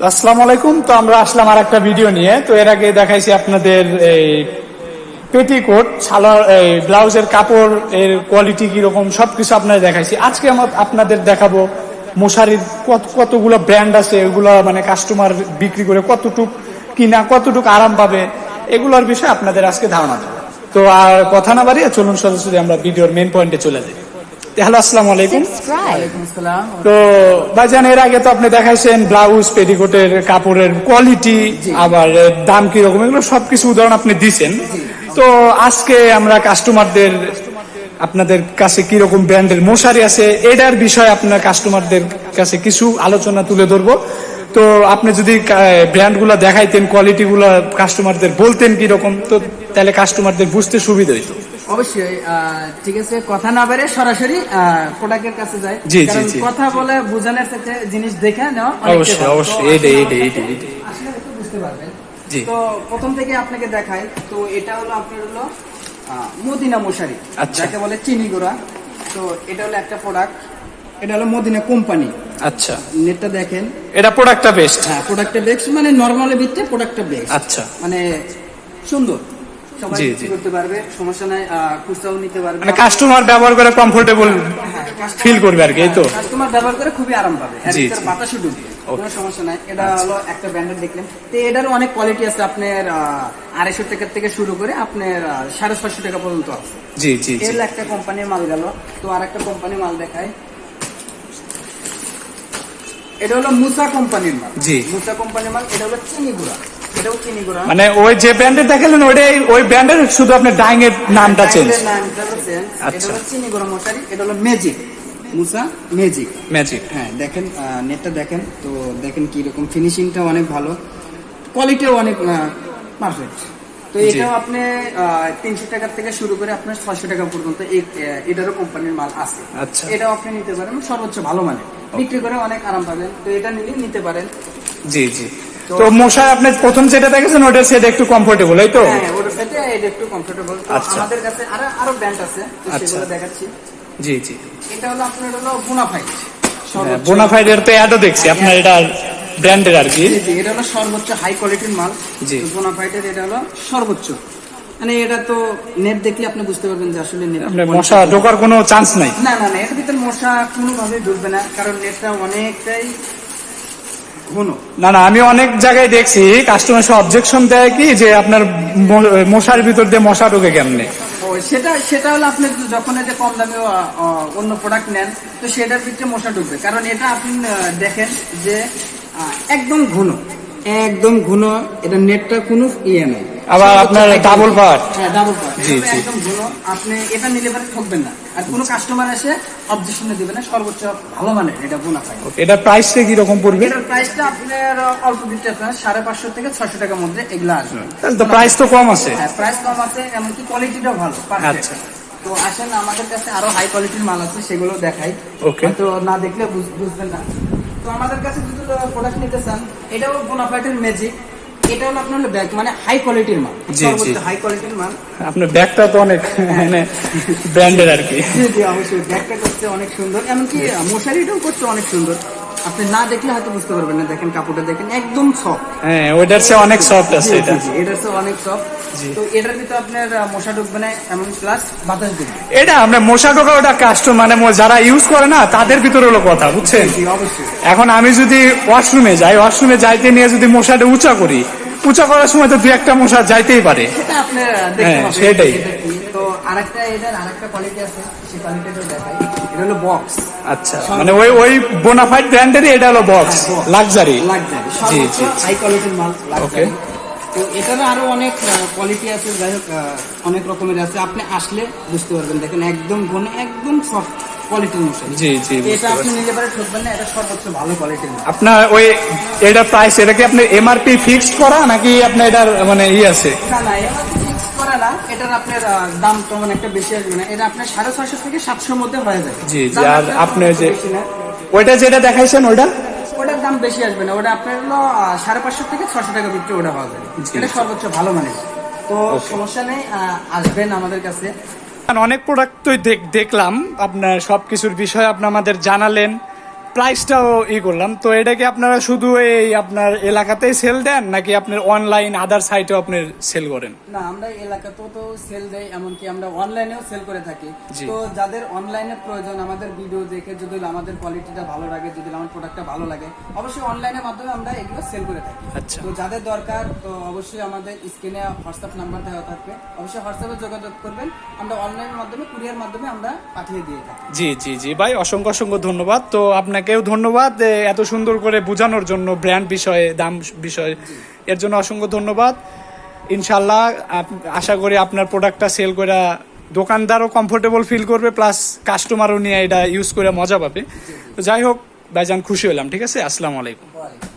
তো আসসালামু আলাইকুম। তো আমরা আসলাম আর একটা ভিডিও নিয়ে। তো এর আগে দেখাইছি আপনাদের এই পেটিকোট, সালোয়ার, এই ব্লাউজের কাপড় এর কোয়ালিটি কিরকম সবকিছু আপনাদের দেখাইছি। আজকে আমরা আপনাদের দেখাবো মশারির কতগুলো ব্র্যান্ড আছে, এগুলো মানে কাস্টমার বিক্রি করে কতটুক কিনা, কতটুক আরাম পাবে, এগুলোর বিষয়ে আপনাদের আজকে ধারণা দেবো। তো আর কথা না বাড়িয়ে চলুন সরাসরি আমরা ভিডিওর মেন পয়েন্টে চলে যাই। হ্যালো, আসসালামু আলাইকুম। তো ভাইজান, এর আগে তো আপনি দেখাইছেন ব্লাউজ পেটিকোটের কাপড়ের কোয়ালিটি, আবার দাম কিরকম, এগুলো সবকিছু উদাহরণ আপনি দিচ্ছেন। তো আজকে আমরা কাস্টমারদের আপনাদের কাছে কিরকম ব্র্যান্ডের মশারি আছে এটার বিষয়ে আপনার কাস্টমারদের কাছে কিছু আলোচনা তুলে ধরবো। তো আপনি যদি ব্র্যান্ডগুলো দেখাইতেন, কোয়ালিটিগুলো কাস্টমারদের বলতেন কিরকম, তো তাহলে কাস্টমারদের বুঝতে সুবিধা হইতো। অবশ্যই ঠিক আছে, কথা না বেরে সরাসরি প্রোডাক্টের কাছে যায়। জি জি কারণ জি, কথা বলে বোঝানোর সাথে জিনিস দেখে নেওয়া অবশ্যই অবশ্যই, এইটাই আসলে একটু বুঝতে পারবেন। জি। তো প্রথম থেকে আপনাকে দেখাই, তো এটা হলো আপনার হলো মদিনা মশারি, আচ্ছা। যাকে বলে চিনি গুঁড়া। তো এটা হলো একটা প্রোডাক্ট, এটা হলো মদিনা কোম্পানি। আচ্ছা, নেটটা দেখেন, এটা প্রোডাক্টটা বেস্ট। হ্যাঁ প্রোডাক্টটা বেস্ট, মানে নরমালের ভিতরে প্রোডাক্টটা বেস্ট। আচ্ছা, মানে সুন্দর, সবাই জি, বিক্রি জি। করতে পারবে, সমস্যা নাই, খুচরাও নিতে পারবে। মানে কাস্টমার ব্যবহার করে কমফোর্টেবল ফিল করবে আর কি, এই তো। কাস্টমার ব্যবহার করে খুবই আরাম পাবে, এর জি, ভিতরে জি। বাতাসও ঢুকবে, কোনো সমস্যা নাই। এটা আচ্ছা। হলো একটা ব্র্যান্ডের দেখলেন। তো এটারও অনেক কোয়ালিটি আছে, আপনার 250 টাকা থেকে শুরু করে আপনার 650 টাকা পর্যন্ত আছে। জি জি জি, এর একটা কোম্পানির মাল গেল। তো আর একটা কোম্পানির মাল দেখায়, এটা হলো মুসা কোম্পানির মাল। জি। মুসা কোম্পানির মাল, এটা হলো চিনি গুঁড়া, এটাও চিনি গুঁড়া। মানে ওই যে ব্র্যান্ডের দেখালেন ওই ব্র্যান্ডের শুধু আপনার ডাইং এর নামটা চেঞ্জ। নামটা হলো চেঞ্জ। এটা আচ্ছা। হলো চিনি গুঁড়া মশারি, এটা হলো ম্যাজিক, মুসা ম্যাজিক। ম্যাজিক। হ্যাঁ দেখেন, নেটটা দেখেন, তো দেখেন কিরকম ফিনিশিংটা অনেক ভালো, কোয়ালিটিও অনেক পারফেক্ট। তো জি। এটাও আপনি 300 টাকা থেকে শুরু করে আপনার 600 টাকা পর্যন্ত এটারও কোম্পানির মাল আছে। আচ্ছা। এটাও আপনি নিতে পারেন সর্বোচ্চ ভালো মানে, বিক্রি করে অনেক আরাম পাবেন। তো এটা নিলে নিতে পারেন। জি জি। তো মশাই আপনি প্রথম যেটা দেখেছেন ওটার সেটা একটু কমফোর্টেবল, এই তো। হ্যাঁ ওটার সাথে এটা একটু কমফোর্টেবল। আচ্ছা। আমাদের কাছে আরো ব্র্যান্ড আছে, তো আচ্ছা। সেগুলো দেখাচ্ছি। জি জি। এটা হলো আপনার হলো বোনাফাইড, বোনাফাইড এর তো অ্যাডও দেখছি আপনার, এটা ব্র্যান্ডের আর কি। জি জি, এটা হলো সর্বোচ্চ হাই কোয়ালিটির মাল। জি। বোনাফাইডের এটা হলো সর্বোচ্চ, মানে এটা তো নেট দেখলে আপনি বুঝতে পারবেন যে আসলে নেট আপনার মশা ঢোকার কোনো চান্স নাই। না না না, এর ভিতরে মশা কোনোভাবে ঢুকবে না, কারণ নেটটা অনেকটাই ঘন। না না, আমি অনেক জায়গায় দেখছি কাস্টমার অবজেকশন দেয় কি যে আপনার মশার ভিতর দিয়ে মশা ঢোকে কেমনে। ও সেটা হলো আপনি যখন এই যে কম দামে অন্য প্রোডাক্ট নেন, তো সেটার ভিতরে মশা ঢুকবে, কারণ এটা আপনি দেখেন যে একদম ঘন, একদম ঘন, এটা নেটটা কোনো ইয়ে নেই। আবার আপনার ডাবল পার্ট। হ্যাঁ ডাবল পার্ট, জি, জি। একদম ঘন। আপনি এটা নিলে পরে ঠকবেন না, আর কোনো কাস্টমার এসে অবজেকশনে দিবে না। সর্বোচ্চ ভালো মানের এটা বোনাফাইড। এটা প্রাইসটা কি রকম পড়বে? এটার প্রাইসটা আপনার অল্প দিতে, আপনার 550 থেকে 600 টাকার মধ্যে এগুলো আসবে। তাহলে তো প্রাইস তো কম আছে। হ্যাঁ প্রাইস কম আছে, এমনকি কোয়ালিটিটাও ভালো, পারফেক্ট। আচ্ছা। তো আসেন আমাদের কাছে আরো হাই কোয়ালিটির মাল আছে, সেগুলো দেখাই। Okay. তো না দেখলে বুঝবেন না। তো আমাদের কাছে যদি প্রোডাক্ট নিতে চান, এটাও বোনাফাইডের ম্যাজিক। এটা হলো আপনার ব্যাগ, মানে হাই কোয়ালিটির মাল, জি, জি। হাই কোয়ালিটির মাল। আপনার ব্যাগটা তো অনেক মানে ব্র্যান্ডের আর কি। জি জি অবশ্যই, ব্যাগটা করতে অনেক সুন্দর, এমনকি মশারিটাও করতে অনেক সুন্দর। আপনি না দেখলে হয়তো বুঝতে পারবেন না। দেখেন কাপড়টা দেখেন, একদম সফট। হ্যাঁ, ওইটার চেয়ে অনেক সফট আছে এটা। এটার চেয়ে অনেক সফট। তো এটার ভিতরে আপনার মশা ঢুকবে না, এমন প্লাস বাতাস ঢুকবে। এটা আমরা মশা ঢোকা ওটা কাস্টমার মানে যারা ইউজ করে না তাদের ভিতরে হলো কথা, বুঝছেন। জি অবশ্যই। এখন আমি যদি ওয়াশরুমে যাইতে নিয়ে যদি মশাটা উঁচা করি, উঁচা করার সময় তো 2-1টা মশা যাইতেই পারে। সেটা আপনার দেখতে হ্যাঁ, হবে সেটাই। এটা কি। তো এটার আরেকটা কোয়ালিটি আছে, সেই কোয়ালিটিটা দেখাই। এটা হলো বক্স। আচ্ছা, মানে ওই বোনাফাইড ব্র্যান্ডেরই এটা হলো বক্স লাক্সারি। জি জি, হাই কোয়ালিটির মাল। ওকে। তো এটারও আরো অনেক কোয়ালিটি আছে, যাই হোক অনেক রকমের আছে। আপনি আসলে বুঝতে পারবেন, দেখেন একদম ঘন, একদম সফট কোয়ালিটির মশারি। জি জি, এটা আপনি নিলে পরে ঠকবেন না, এটা সর্বোচ্চ ভালো কোয়ালিটির মাল। আপনার এটা প্রাইস, এটা কি আপনার এমআরপি ফিক্সড করা নাকি আপনার এটার মানে আছে? না না, এমআরপি ফিক্স করা না। এটার আপনার দাম তেমন একটা বেশি আসবে না, এটা আপনার 650 থেকে 700 মধ্যে হয়ে যাবে। জি জি। আর আপনি যে ওইটা যেটা দেখাইছেন ওটার দাম বেশি আসবে না, ওটা আপনার হলো 550 থেকে 600 টাকা ভিতরে ওটা পাওয়া যাবে। এটা সর্বোচ্চ ভালো মানের। তো সমস্যা নেই, আসবেন আমাদের কাছে। অনেক প্রোডাক্ট তো দেখলাম, আপনার সবকিছুর বিষয়ে আপনি আমাদের জানালেন। প্রাইসটাও করলাম। তো এটা কি আপনারা শুধু এই আপনার এলাকাতেই সেল দেন নাকি আপনার অনলাইন আদার সাইটেও আপনি সেল করেন? না, আমরা এলাকাতেও তো সেল দেই, এমনকি আমরা অনলাইনেও সেল করে থাকি। জি। তো যাদের অনলাইনে প্রয়োজন, আমাদের ভিডিও দেখে যদি আমাদের কোয়ালিটিটা ভালো লাগে, যদি আমার প্রোডাক্টটা ভালো লাগে, অবশ্যই অনলাইনের মাধ্যমে আমরা এগুলো সেল করে থাকি। আচ্ছা। তো যাদের দরকার, তো অবশ্যই আমাদের স্ক্রিনে হোয়াটসঅ্যাপ নাম্বার দেওয়া থাকবে, অবশ্যই হোয়াটসঅ্যাপে যোগাযোগ করবেন। আমরা অনলাইনের মাধ্যমে, কুরিয়ার মাধ্যমে আমরা পাঠিয়ে দিয়ে থাকি। জি জি জি ভাই, অসংখ্য অসংখ্য ধন্যবাদ। তো আপনাকেও ধন্যবাদ এত সুন্দর করে বোঝানোর জন্য, ব্র্যান্ড বিষয়ে, দাম বিষয়ে, এর জন্য অসংখ্য ধন্যবাদ। ইনশাল্লাহ আশা করি আপনার প্রোডাক্টটা সেল করে দোকানদারও কমফোর্টেবল ফিল করবে, প্লাস কাস্টমারও নিয়ে এটা ইউজ করে মজা পাবে। তো যাই হোক ভাইজান, খুশি হলাম। ঠিক আছে, আসসালামু আলাইকুম। ওয়ালাইকুম।